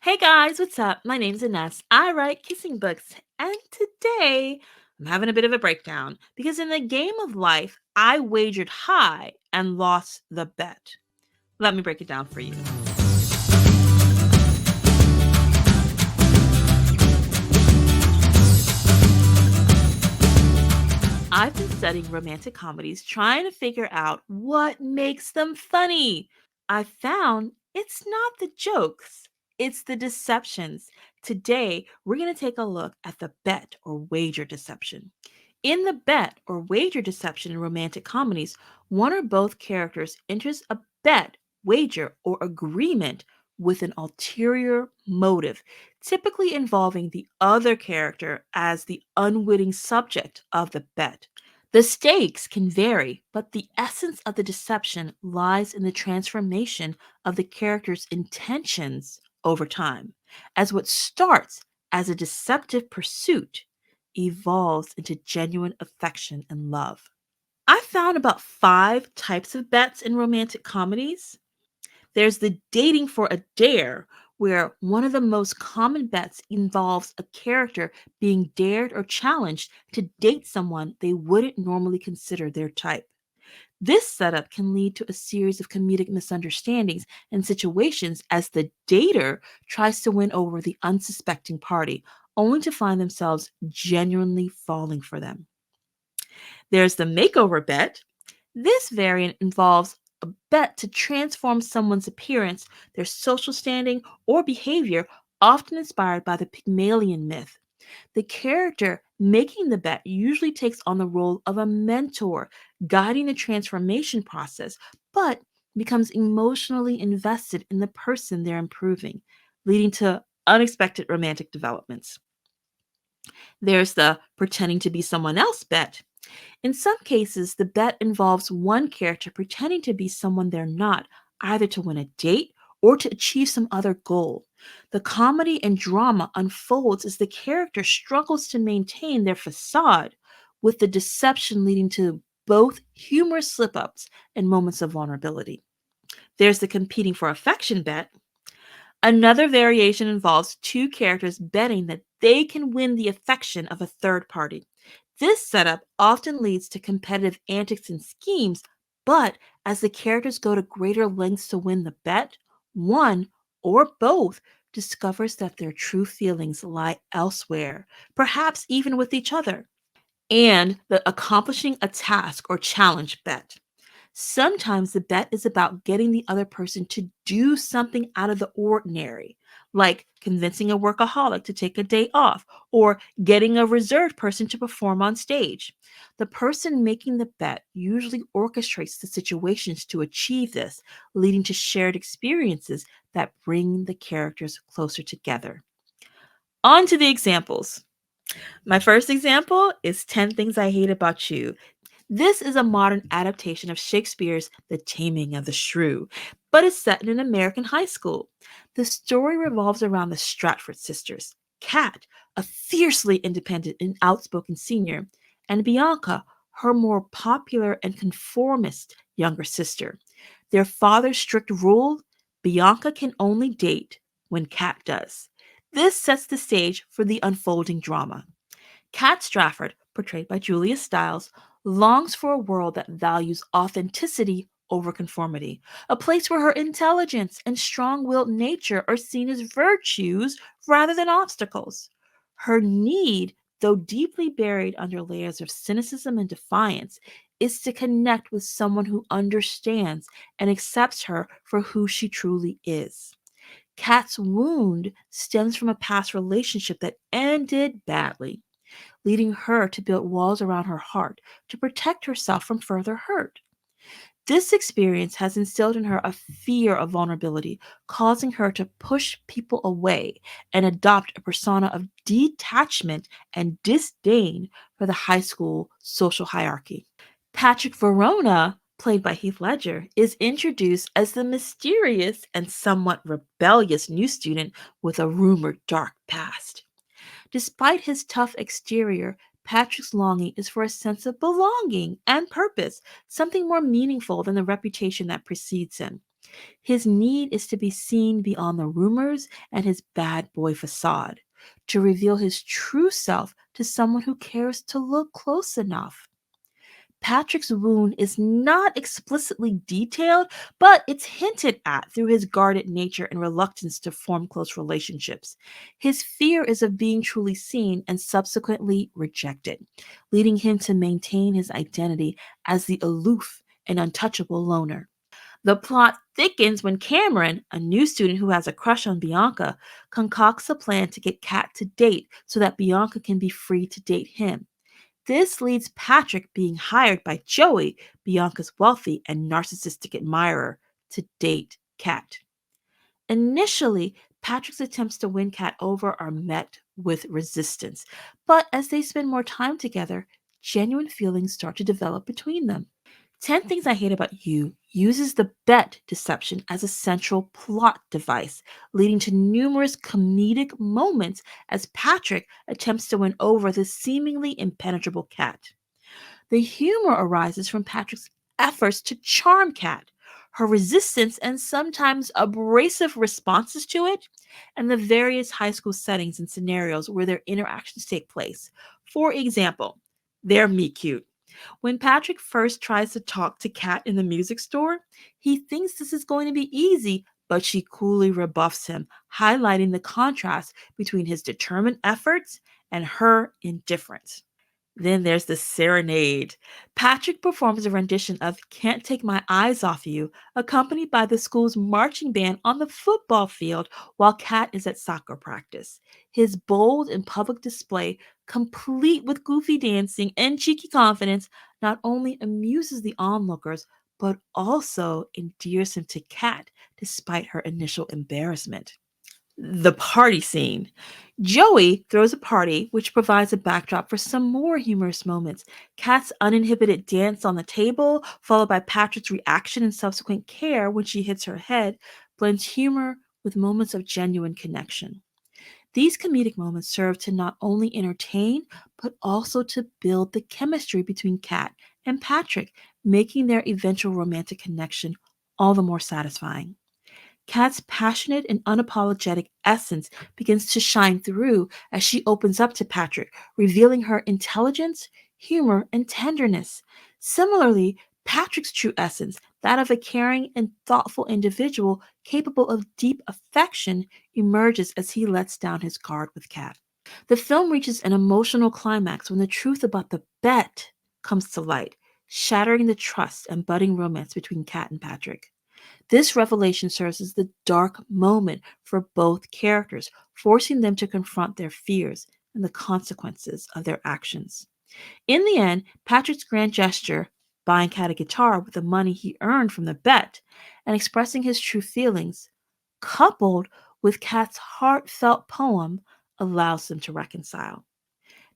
Hey guys, what's up? My name's Ines. I write kissing books, and today I'm having a bit of a breakdown because in the game of life, I wagered high and lost the bet. Let me break it down for you. I've been studying romantic comedies trying to figure out what makes them funny. I found it's not the jokes, it's the deceptions. Today, we're going to take a look at the bet or wager deception. In the bet or wager deception in romantic comedies, one or both characters enters a bet, wager, or agreement with an ulterior motive, typically involving the other character as the unwitting subject of the bet. The stakes can vary, but the essence of the deception lies in the transformation of the character's intentions over time, as what starts as a deceptive pursuit evolves into genuine affection and love. I found about five types of bets in romantic comedies. There's the dating for a dare, where one of the most common bets involves a character being dared or challenged to date someone they wouldn't normally consider their type. This setup can lead to a series of comedic misunderstandings and situations as the dater tries to win over the unsuspecting party, only to find themselves genuinely falling for them. There's the makeover bet. This variant involves a bet to transform someone's appearance, their social standing, or behavior, often inspired by the Pygmalion myth. The character making the bet usually takes on the role of a mentor, guiding the transformation process, but becomes emotionally invested in the person they're improving, leading to unexpected romantic developments. There's the pretending to be someone else bet. In some cases, the bet involves one character pretending to be someone they're not, either to win a date or to achieve some other goal. The comedy and drama unfolds as the character struggles to maintain their facade, with the deception leading to both humorous slip ups and moments of vulnerability. There's the competing for affection bet. Another variation involves two characters betting that they can win the affection of a third party. This setup often leads to competitive antics and schemes, but as the characters go to greater lengths to win the bet, one or both discovers that their true feelings lie elsewhere, perhaps even with each other. And the accomplishing a task or challenge bet. Sometimes the bet is about getting the other person to do something out of the ordinary, like convincing a workaholic to take a day off or getting a reserved person to perform on stage. The person making the bet usually orchestrates the situations to achieve this, leading to shared experiences that bring the characters closer together. On to the examples. My first example is 10 Things I Hate About You. This is a modern adaptation of Shakespeare's The Taming of the Shrew, but it's set in an American high school. The story revolves around the Stratford sisters, Kat, a fiercely independent and outspoken senior, and Bianca, her more popular and conformist younger sister. Their father's strict rule: Bianca can only date when Kat does. This sets the stage for the unfolding drama. Kat Strafford, portrayed by Julia Stiles, longs for a world that values authenticity over conformity, a place where her intelligence and strong willed nature are seen as virtues rather than obstacles. Her need, though deeply buried under layers of cynicism and defiance, is to connect with someone who understands and accepts her for who she truly is. Kat's wound stems from a past relationship that ended badly, leading her to build walls around her heart to protect herself from further hurt. This experience has instilled in her a fear of vulnerability, causing her to push people away and adopt a persona of detachment and disdain for the high school social hierarchy. Patrick Verona, played by Heath Ledger, is introduced as the mysterious and somewhat rebellious new student with a rumored dark past. Despite his tough exterior, Patrick's longing is for a sense of belonging and purpose, something more meaningful than the reputation that precedes him. His need is to be seen beyond the rumors and his bad boy facade, to reveal his true self to someone who cares to look close enough. Patrick's wound is not explicitly detailed, but it's hinted at through his guarded nature and reluctance to form close relationships. His fear is of being truly seen and subsequently rejected, leading him to maintain his identity as the aloof and untouchable loner. The plot thickens when Cameron, a new student who has a crush on Bianca, concocts a plan to get Kat to date so that Bianca can be free to date him. This leads Patrick being hired by Joey, Bianca's wealthy and narcissistic admirer, to date Kat. Initially, Patrick's attempts to win Kat over are met with resistance, but as they spend more time together, genuine feelings start to develop between them. 10 Things I Hate About You uses the bet deception as a central plot device, leading to numerous comedic moments as Patrick attempts to win over the seemingly impenetrable Kat. The humor arises from Patrick's efforts to charm Kat, her resistance and sometimes abrasive responses to it, and the various high school settings and scenarios where their interactions take place. For example, their meet cute. When Patrick first tries to talk to Kat in the music store, he thinks this is going to be easy, but she coolly rebuffs him, highlighting the contrast between his determined efforts and her indifference. Then there's the serenade. Patrick performs a rendition of Can't Take My Eyes Off You, accompanied by the school's marching band on the football field while Kat is at soccer practice. His bold and public display, complete with goofy dancing and cheeky confidence, not only amuses the onlookers, but also endears him to Kat despite her initial embarrassment. The party scene. Joey throws a party, which provides a backdrop for some more humorous moments. Kat's uninhibited dance on the table, followed by Patrick's reaction and subsequent care when she hits her head, blends humor with moments of genuine connection. These comedic moments serve to not only entertain, but also to build the chemistry between Kat and Patrick, making their eventual romantic connection all the more satisfying. Kat's passionate and unapologetic essence begins to shine through as she opens up to Patrick, revealing her intelligence, humor, and tenderness. Similarly, Patrick's true essence, that of a caring and thoughtful individual capable of deep affection, emerges as he lets down his guard with Kat. The film reaches an emotional climax when the truth about the bet comes to light, shattering the trust and budding romance between Kat and Patrick. This revelation serves as the dark moment for both characters, forcing them to confront their fears and the consequences of their actions. In the end, Patrick's grand gesture, buying Kat a guitar with the money he earned from the bet, and expressing his true feelings, coupled with Kat's heartfelt poem, allows them to reconcile.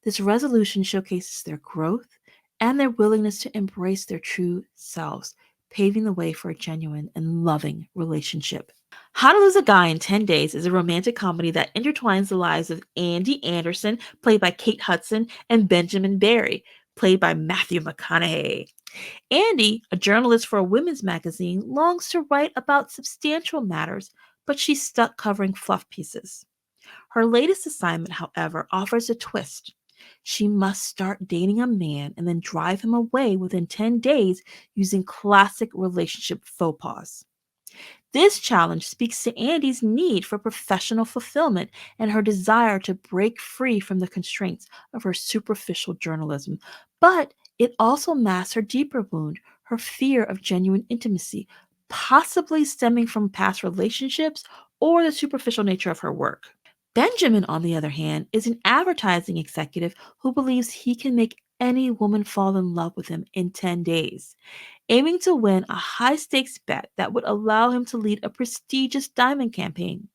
This resolution showcases their growth and their willingness to embrace their true selves, paving the way for a genuine and loving relationship. How to Lose a Guy in 10 Days is a romantic comedy that intertwines the lives of Andy Anderson, played by Kate Hudson, and Benjamin Barry, played by Matthew McConaughey. Andy, a journalist for a women's magazine, longs to write about substantial matters, but she's stuck covering fluff pieces. Her latest assignment, however, offers a twist. She must start dating a man and then drive him away within 10 days using classic relationship faux pas. This challenge speaks to Andy's need for professional fulfillment and her desire to break free from the constraints of her superficial journalism. But it also masks her deeper wound, her fear of genuine intimacy, possibly stemming from past relationships or the superficial nature of her work. Benjamin, on the other hand, is an advertising executive who believes he can make any woman fall in love with him in 10 days, aiming to win a high stakes bet that would allow him to lead a prestigious diamond campaign.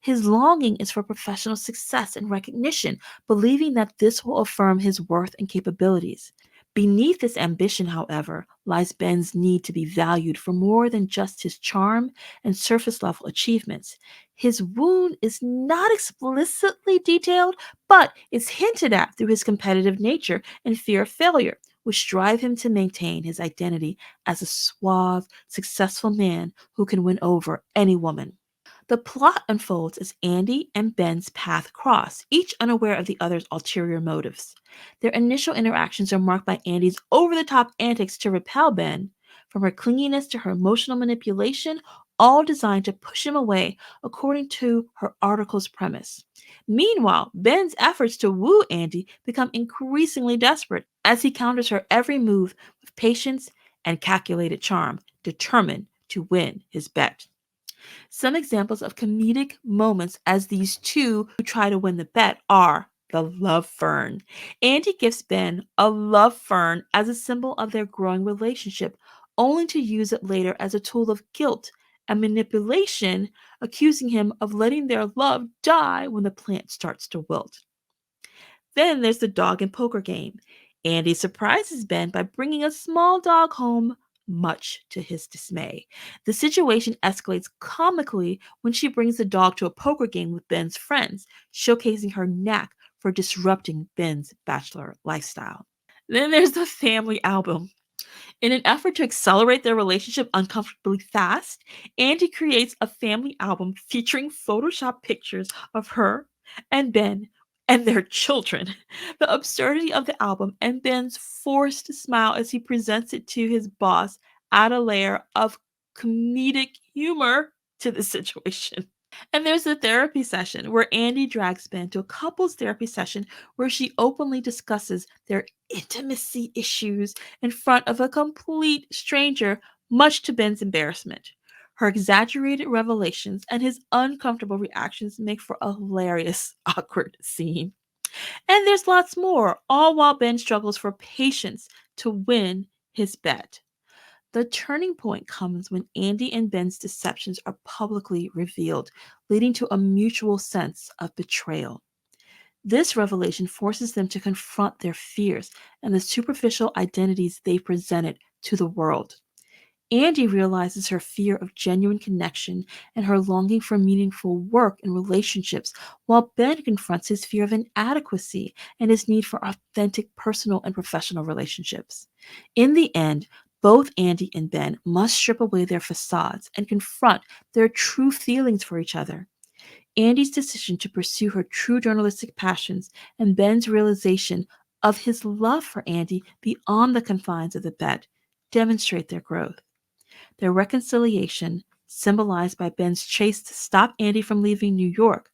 His longing is for professional success and recognition, believing that this will affirm his worth and capabilities. Beneath this ambition, however, lies Ben's need to be valued for more than just his charm and surface level achievements. His wound is not explicitly detailed, but is hinted at through his competitive nature and fear of failure, which drive him to maintain his identity as a suave, successful man who can win over any woman. The plot unfolds as Andy and Ben's paths cross, each unaware of the other's ulterior motives. Their initial interactions are marked by Andy's over the top antics to repel Ben, from her clinginess to her emotional manipulation, all designed to push him away according to her article's premise. Meanwhile, Ben's efforts to woo Andy become increasingly desperate as he counters her every move with patience and calculated charm, determined to win his bet. Some examples of comedic moments as these two who try to win the bet are the love fern. Andy gives Ben a love fern as a symbol of their growing relationship, only to use it later as a tool of guilt and manipulation, accusing him of letting their love die when the plant starts to wilt. Then there's the dog and poker game. Andy surprises Ben by bringing a small dog home, much to his dismay. The situation escalates comically when she brings the dog to a poker game with Ben's friends, showcasing her knack for disrupting Ben's bachelor lifestyle. Then there's the family album. In an effort to accelerate their relationship uncomfortably fast, Andy creates a family album featuring Photoshop pictures of her and Ben and their children. The absurdity of the album and Ben's forced smile as he presents it to his boss add a layer of comedic humor to the situation. And there's the therapy session where Andy drags Ben to a couples therapy session where she openly discusses their intimacy issues in front of a complete stranger, much to Ben's embarrassment. Her exaggerated revelations and his uncomfortable reactions make for a hilarious, awkward scene. And there's lots more, all while Ben struggles for patience to win his bet. The turning point comes when Andy and Ben's deceptions are publicly revealed, leading to a mutual sense of betrayal. This revelation forces them to confront their fears and the superficial identities they presented to the world. Andy realizes her fear of genuine connection and her longing for meaningful work and relationships, while Ben confronts his fear of inadequacy and his need for authentic personal and professional relationships. In the end, both Andy and Ben must strip away their facades and confront their true feelings for each other. Andy's decision to pursue her true journalistic passions and Ben's realization of his love for Andy beyond the confines of the bet demonstrate their growth. Their reconciliation, symbolized by Ben's chase to stop Andy from leaving New York,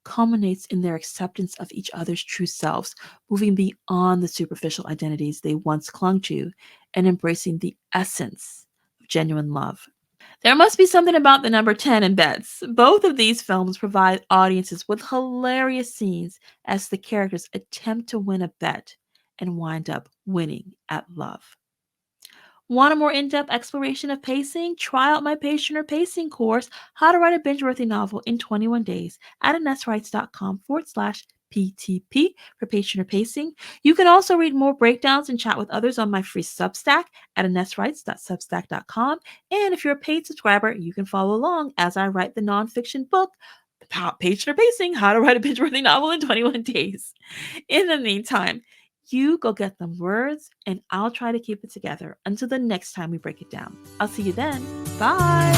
culminates in their acceptance of each other's true selves, moving beyond the superficial identities they once clung to and embracing the essence of genuine love. There must be something about the number 10 in Bets. Both of these films provide audiences with hilarious scenes as the characters attempt to win a bet and wind up winning at love. Want a more in-depth exploration of pacing? Try out my Patient or Pacing course, How to Write a Binge-Worthy Novel in 21 Days at AnessWrites.com/PTP for Patient or Pacing. You can also read more breakdowns and chat with others on my free Substack at AnessWrites.substack.com. And if you're a paid subscriber, you can follow along as I write the nonfiction book, Patient or Pacing, How to Write a Binge-Worthy Novel in 21 Days. In the meantime, you go get them words, and I'll try to keep it together until the next time we break it down. I'll see you then. Bye.